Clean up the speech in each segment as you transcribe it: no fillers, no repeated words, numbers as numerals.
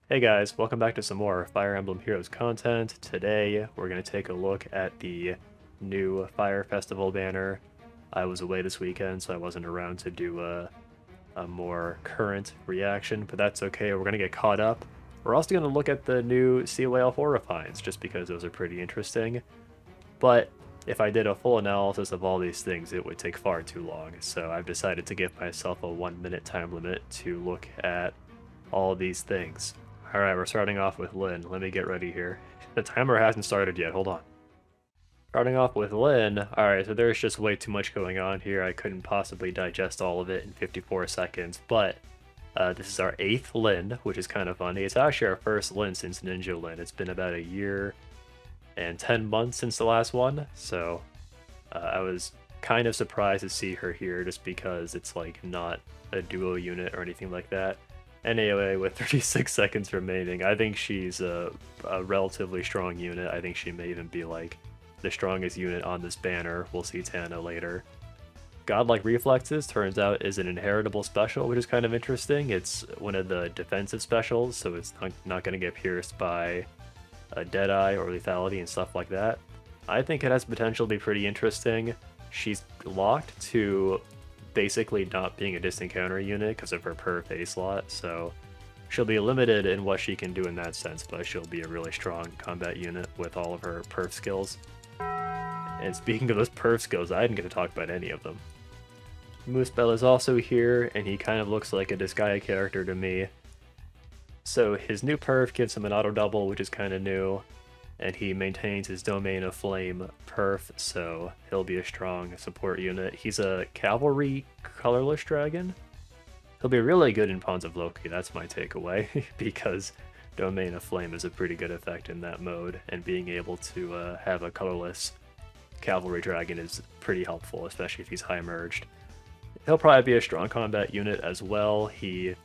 Hey guys, welcome back to some more Fire Emblem Heroes content. Today we're going to take a look at the new Fire Festival banner. I was away this weekend, so I wasn't around to do a more current reaction, but that's okay. We're going to get caught up. We're also going to look at the new CYL4 refines, just because those are pretty interesting. But if I did a full analysis of all these things, it would take far too long, so I've decided to give myself a 1-minute time limit to look at all these things. Alright, we're starting off with Lyn. Let me get ready here. The timer hasn't started yet, hold on. Starting off with Lyn, alright, so there's just way too much going on here. I couldn't possibly digest all of it in 54 seconds, but this is our 8th Lyn, which is kind of funny. It's actually our first Lyn since Ninja Lyn. It's been about a year and 10 months since the last one, so I was kind of surprised to see her here just because it's like not a duo unit or anything like that. Anyway, with 36 seconds remaining, I think she's a relatively strong unit. I think she may even be like the strongest unit on this banner. We'll see Tana later. Godlike Reflexes turns out is an inheritable special, which is kind of interesting. It's one of the defensive specials, so it's not going to get pierced by a Deadeye or Lethality and stuff like that. I think it has potential to be pretty interesting. She's locked to basically not being a distant counter unit because of her perf A slot, so she'll be limited in what she can do in that sense, but she'll be a really strong combat unit with all of her perf skills. And speaking of those perf skills, I didn't get to talk about any of them. Muspell is also here, and he kind of looks like a Disgaea character to me. So his new perf gives him an auto double, which is kind of new, and he maintains his Domain of Flame perf, so he'll be a strong support unit. He's a Cavalry colorless dragon. He'll be really good in Pawns of Loki, that's my takeaway, because Domain of Flame is a pretty good effect in that mode, and being able to have a colorless Cavalry dragon is pretty helpful, especially if he's high merged. He'll probably be a strong combat unit as well. He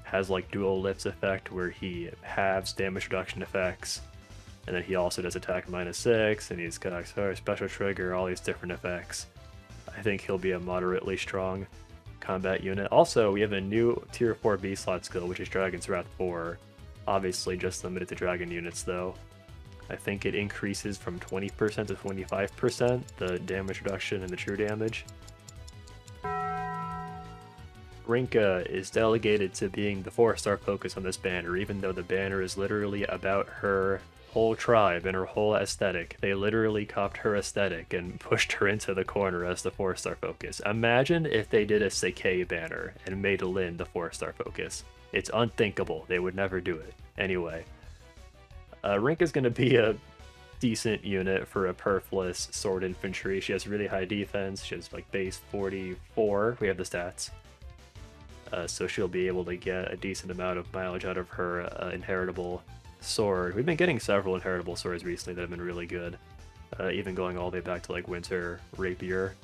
has like dual lifts effect where he halves damage reduction effects, and then he also does attack -6, and he's got special trigger, all these different effects. I think he'll be a moderately strong combat unit. Also, we have a new tier 4 B slot skill, which is Dragon's Wrath 4. Obviously just limited to dragon units though. I think it increases from 20% to 25% the damage reduction and the true damage. Rinkah is delegated to being the 4-star focus on this banner, even though the banner is literally about her whole tribe and her whole aesthetic. They literally copied her aesthetic and pushed her into the corner as the 4-star focus. Imagine if they did a Seikei banner and made Lyn the 4-star focus. It's unthinkable. They would never do it. Anyway, Rinkah's going to be a decent unit for a perfless sword infantry. She has really high defense. She has like base 44. We have the stats. So she'll be able to get a decent amount of mileage out of her inheritable sword. We've been getting several inheritable swords recently that have been really good, even going all the way back to like Winter Rapier.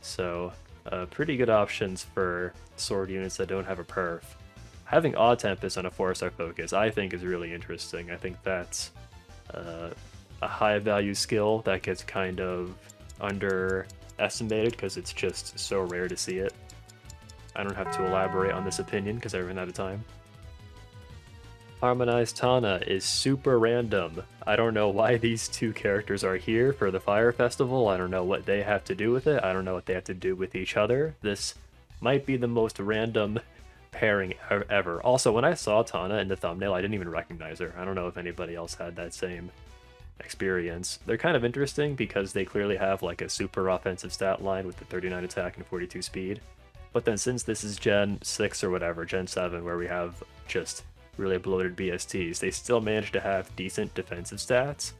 So pretty good options for sword units that don't have a perf. Having Odd Tempest on a 4-star focus I think is really interesting. I think that's a high value skill that gets kind of underestimated because it's just so rare to see it. I don't have to elaborate on this opinion because I ran out of time. Harmonized Tana is super random. I don't know why these two characters are here for the Fire Festival. I don't know what they have to do with it. I don't know what they have to do with each other. This might be the most random pairing ever. Also, when I saw Tana in the thumbnail, I didn't even recognize her. I don't know if anybody else had that same experience. They're kind of interesting because they clearly have like a super offensive stat line with the 39 attack and 42 speed. But then since this is Gen 6 or whatever, Gen 7, where we have just really bloated BSTs, they still manage to have decent defensive stats.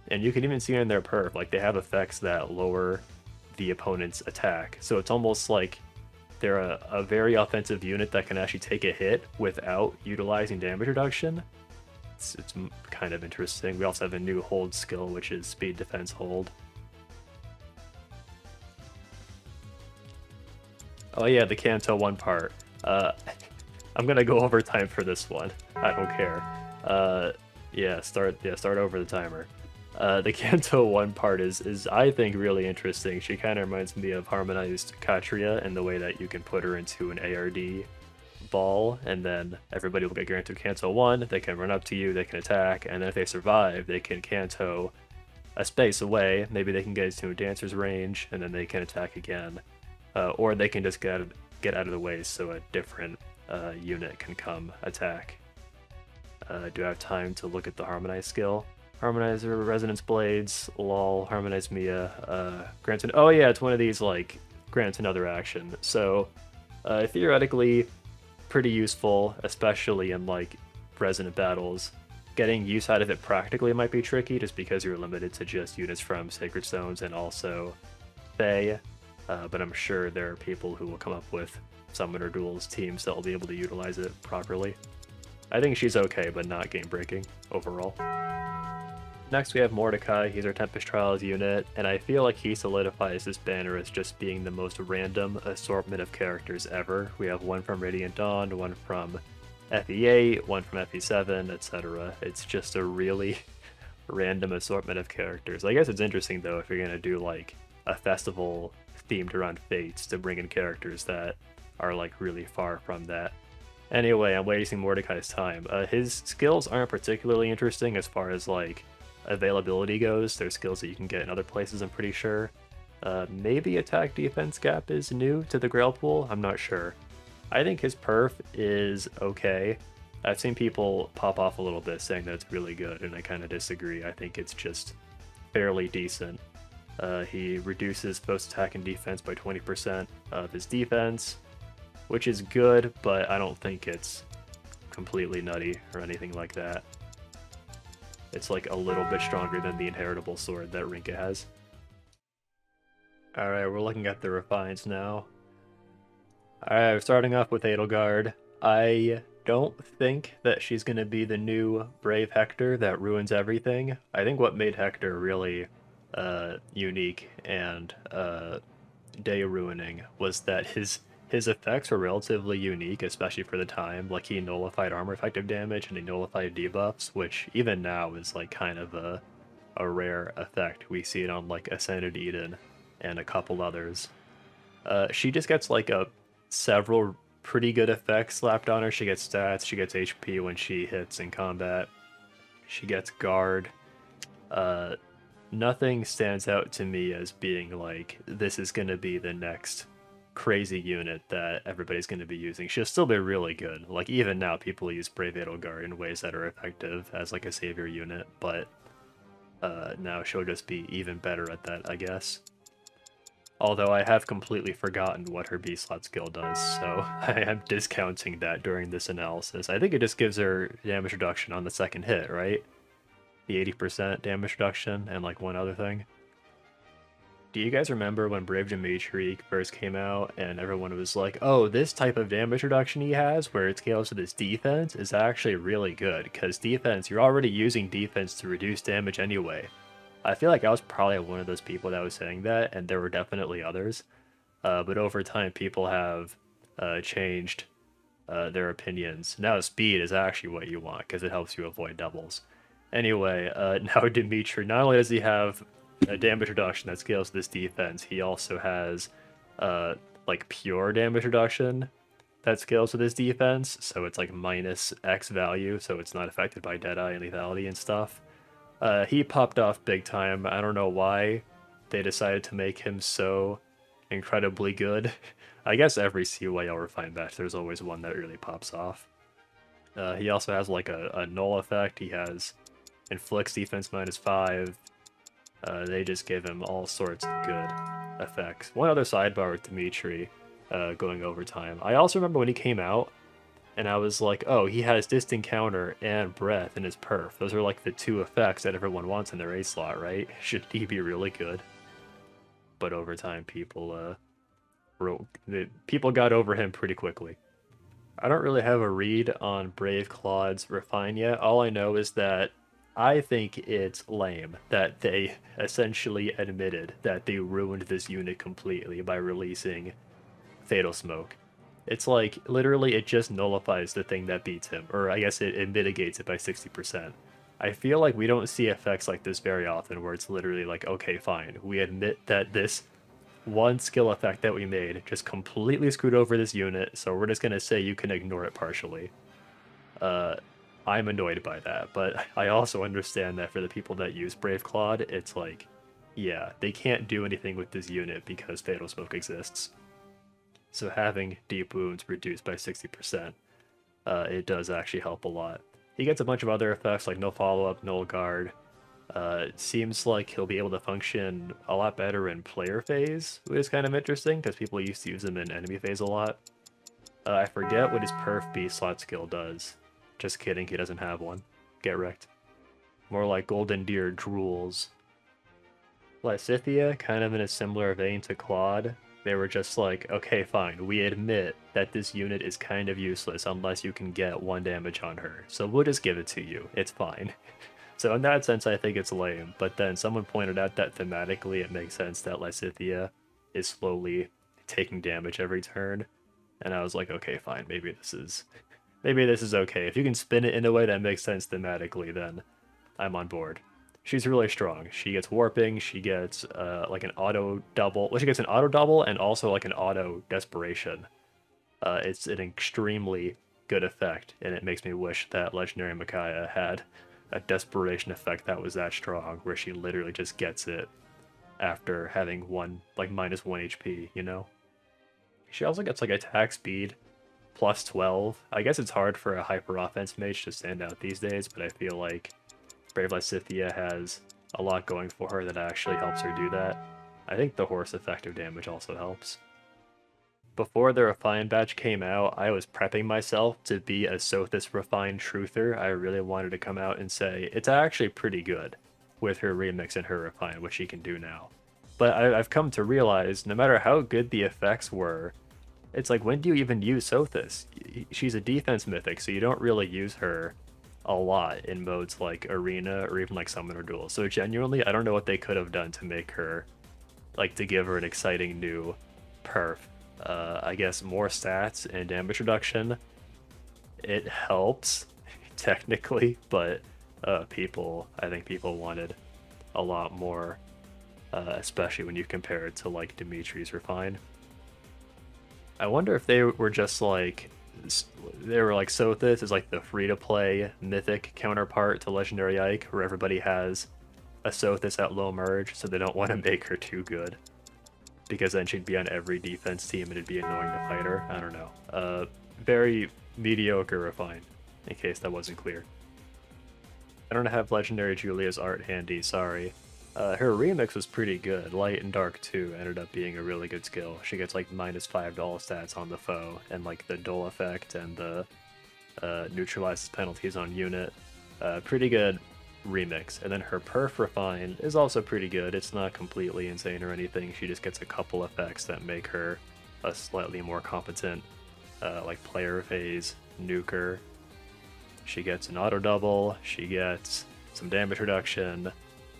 And you can even see in their perf, like they have effects that lower the opponent's attack. So it's almost like they're a very offensive unit that can actually take a hit without utilizing damage reduction. It's kind of interesting. We also have a new hold skill, which is speed defense hold. Oh yeah, the Canto 1 part. I'm gonna go over time for this one. I don't care. Start over the timer. The Canto 1 part is I think really interesting. She kind of reminds me of Harmonized Katria in the way that you can put her into an ARD ball, and then everybody will get granted Canto 1, they can run up to you, they can attack, and then if they survive, they can Canto a space away, maybe they can get into a dancer's range, and then they can attack again. Or they can just get out of the way so a different unit can come attack. Do I have time to look at the Harmonized skill? Harmonizer, Resonance Blades, lol, Harmonized Mia, grants oh yeah, it's one of these, like, grants another action. So, theoretically, pretty useful, especially in, like, resonant battles. Getting use out of it practically might be tricky, just because you're limited to just units from Sacred Stones and also Fae, but I'm sure there are people who will come up with Summoner Duels teams that will be able to utilize it properly. I think she's okay, but not game-breaking overall. Next we have Mordecai. He's our Tempest Trials unit, and I feel like he solidifies this banner as just being the most random assortment of characters ever. We have one from Radiant Dawn, one from FE8, one from FE7, etc. It's just a really random assortment of characters. I guess it's interesting though if you're gonna do like a festival themed around fates to bring in characters that are like really far from that. Anyway, I'm wasting Mordecai's time. His skills aren't particularly interesting as far as like availability goes. There's skills that you can get in other places, I'm pretty sure. Maybe attack defense gap is new to the Grail pool, I'm not sure. I think his perf is okay. I've seen people pop off a little bit saying that it's really good, and I kind of disagree. I think it's just fairly decent. He reduces both attack and defense by 20% of his defense, which is good, but I don't think it's completely nutty or anything like that. It's like a little bit stronger than the inheritable sword that Rinkah has. Alright, we're looking at the refines now. Alright, starting off with Edelgard. I don't think that she's going to be the new Brave Hector that ruins everything. I think what made Hector really unique and day-ruining was that his effects were relatively unique, especially for the time. Like, he nullified armor effective damage and he nullified debuffs, which even now is like kind of a rare effect. We see it on like Ascended Eden and a couple others. She just gets like several pretty good effects slapped on her. She gets stats, she gets HP when she hits in combat, she gets guard. Nothing stands out to me as being like, this is going to be the next crazy unit that everybody's going to be using. She'll still be really good. Like, even now people use Brave Edelgard in ways that are effective as like a savior unit, but now she'll just be even better at that, I guess. Although I have completely forgotten what her B-slot skill does, so I am discounting that during this analysis. I think it just gives her damage reduction on the second hit, right? The 80% damage reduction and like one other thing. Do you guys remember when Brave Dimitri first came out and everyone was like, oh, this type of damage reduction he has where it scales to this defense is actually really good, because defense, you're already using defense to reduce damage anyway. I feel like I was probably one of those people that was saying that, and there were definitely others. But over time, people have changed their opinions. Now speed is actually what you want, because it helps you avoid doubles. Anyway, now Dimitri, not only does he have a damage reduction that scales to this defense, he also has like pure damage reduction that scales to this defense, so it's like minus X value, so it's not affected by Deadeye and lethality and stuff. He popped off big time. I don't know why they decided to make him so incredibly good. I guess every CYL refined batch, there's always one that really pops off. He also has like a null effect. He has inflicts defense -5. They just give him all sorts of good effects. One other sidebar with Dimitri going overtime. I also remember when he came out, and I was like, oh, he has distant counter and breath in his perf. Those are like the two effects that everyone wants in their A slot, right? Should he be really good? But over time, people got over him pretty quickly. I don't really have a read on Brave Claude's refine yet. All I know is that I think it's lame that they essentially admitted that they ruined this unit completely by releasing Fatal Smoke. It's like, literally, it just nullifies the thing that beats him, or I guess it mitigates it by 60%. I feel like we don't see effects like this very often, where it's literally like, okay, fine, we admit that this one skill effect that we made just completely screwed over this unit, so we're just gonna say you can ignore it partially. I'm annoyed by that, but I also understand that for the people that use Brave Claude, it's like, yeah, they can't do anything with this unit because Fatal Smoke exists. So having Deep Wounds reduced by 60%, it does actually help a lot. He gets a bunch of other effects like no follow-up, null guard. It seems like he'll be able to function a lot better in player phase, which is kind of interesting because people used to use him in enemy phase a lot. I forget what his perf B slot skill does. Just kidding, he doesn't have one. Get wrecked. More like Golden Deer drools. Lysithea, kind of in a similar vein to Claude. They were just like, okay, fine, we admit that this unit is kind of useless unless you can get 1 damage on her, so we'll just give it to you, it's fine. So in that sense, I think it's lame, but then someone pointed out that thematically it makes sense that Lysithea is slowly taking damage every turn, and I was like, okay, fine, maybe this is okay. If you can spin it in a way that makes sense thematically, then I'm on board. She's really strong. She gets warping, she gets like an auto double. Well, she gets an auto double and also like an auto desperation. It's an extremely good effect, and it makes me wish that Legendary Micaiah had a desperation effect that was that strong, where she literally just gets it after having minus 1 HP, you know? She also gets like attack speed plus 12. I guess it's hard for a hyper offense mage to stand out these days, but I feel like Brave Lysithea has a lot going for her that actually helps her do that. I think the horse effective damage also helps. Before the Refined batch came out, I was prepping myself to be a Sothis Refined Truther. I really wanted to come out and say, it's actually pretty good with her remix and her Refine, what she can do now. But I've come to realize, no matter how good the effects were, it's like, when do you even use Sothis? She's a defense mythic, so you don't really use her a lot in modes like Arena or even like Summon or Duel. So genuinely, I don't know what they could have done to make her, like, to give her an exciting new perf. I guess more stats and damage reduction. It helps, technically, but I think people wanted a lot more, especially when you compare it to like Dimitri's Refine. I wonder if they were just like, Sothis is like the free-to-play mythic counterpart to Legendary Ike, where everybody has a Sothis at low merge, so they don't want to make her too good. Because then she'd be on every defense team and it'd be annoying to fight her. I don't know. Very mediocre Refine, in case that wasn't clear. I don't have Legendary Julia's art handy, sorry. Her remix was pretty good. Light and Dark 2 ended up being a really good skill. She gets like minus 5 dull stats on the foe, and like the dull effect and the neutralizes penalties on unit. Pretty good remix. And then her perf Refine is also pretty good. It's not completely insane or anything. She just gets a couple effects that make her a slightly more competent like player phase nuker. She gets an auto double, she gets some damage reduction.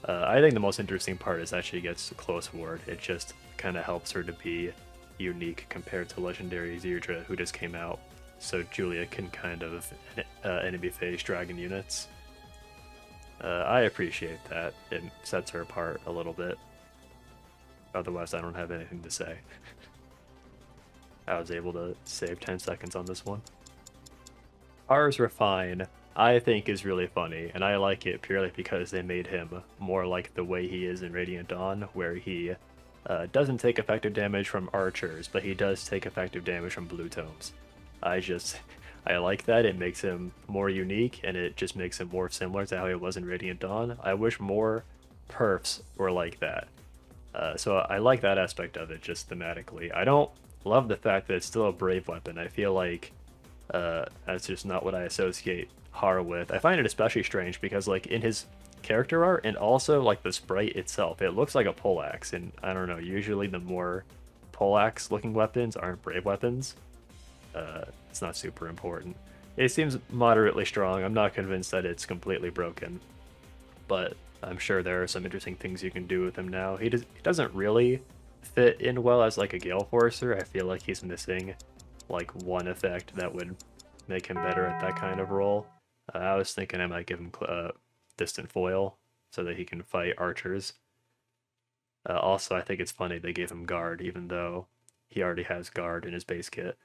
I think the most interesting part is that she gets close ward. It just kind of helps her to be unique compared to Legendary Zerdra, who just came out, so Julia can kind of enemy phase dragon units. I appreciate that. It sets her apart a little bit. Otherwise, I don't have anything to say. I was able to save 10 seconds on this one. Haar's Refine, I think, is really funny, and I like it purely because they made him more like the way he is in Radiant Dawn, where he doesn't take effective damage from archers, but he does take effective damage from blue tomes. I like that. It makes him more unique, and it just makes him more similar to how he was in Radiant Dawn. I wish more perfs were like that. So I like that aspect of it, just thematically. I don't love the fact that it's still a brave weapon. I feel like that's just not what I associate Haar with. I find it especially strange because, like, in his character art and also like the sprite itself, it looks like a poleaxe, and I don't know, usually the more poleaxe looking weapons aren't brave weapons. It's not super important. It seems moderately strong. I'm not convinced that it's completely broken, but I'm sure there are some interesting things you can do with him now. He doesn't really fit in well as like a Gale Forcer. I feel like he's missing like one effect that would make him better at that kind of role. I was thinking I might give him distant foil so that he can fight archers. Also, I think it's funny they gave him guard, even though he already has guard in his base kit.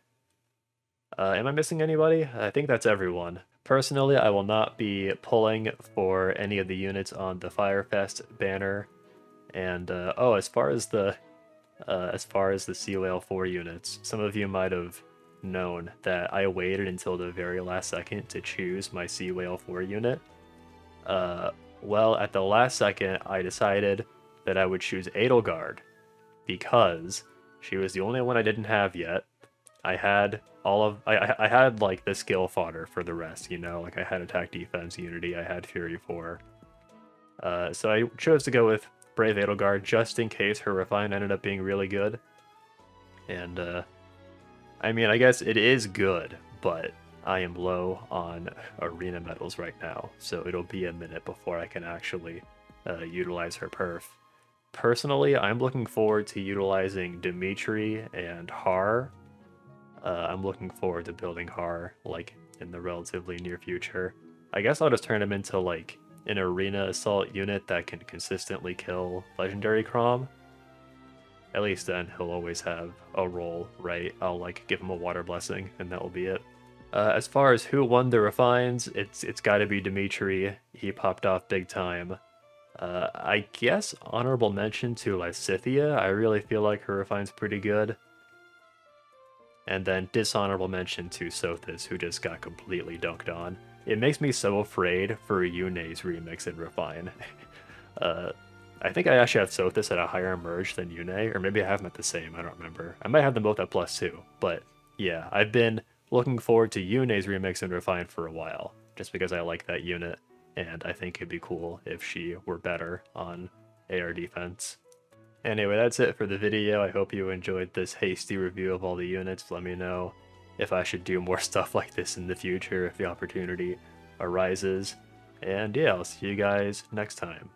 Am I missing anybody? I think that's everyone. Personally, I will not be pulling for any of the units on the Firefest banner. And oh, as far as the CYL4 units, some of you might have known that I waited until the very last second to choose my CYL4 unit. Well, at the last second, I decided that I would choose Edelgard because she was the only one I didn't have yet. I had I had like the skill fodder for the rest, you know, like I had attack defense unity, I had Fury 4. So I chose to go with Brave Edelgard just in case her refine ended up being really good. And I mean, I guess it is good, but I am low on arena medals right now, so it'll be a minute before I can actually utilize her perf. Personally, I'm looking forward to utilizing Dimitri and Haar. I'm looking forward to building Haar, like, in the relatively near future. I guess I'll just turn him into, like, an arena assault unit that can consistently kill legendary Crom. At least then he'll always have a role, right? I'll, like, give him a water blessing, and that will be it. As far as who won the refines, it's gotta be Dimitri. He popped off big time. I guess honorable mention to Lysithea. I really feel like her refine's pretty good. And then dishonorable mention to Sothis, who just got completely dunked on. It makes me so afraid for Yune's remix and refine. I think I actually have Sothis at a higher merge than Yune, or maybe I have them at the same, I don't remember. I might have them both at +2, but yeah, I've been looking forward to Yune's remix and refine for a while, just because I like that unit, and I think it'd be cool if she were better on AR defense. Anyway, that's it for the video. I hope you enjoyed this hasty review of all the units. Let me know if I should do more stuff like this in the future, if the opportunity arises. And yeah, I'll see you guys next time.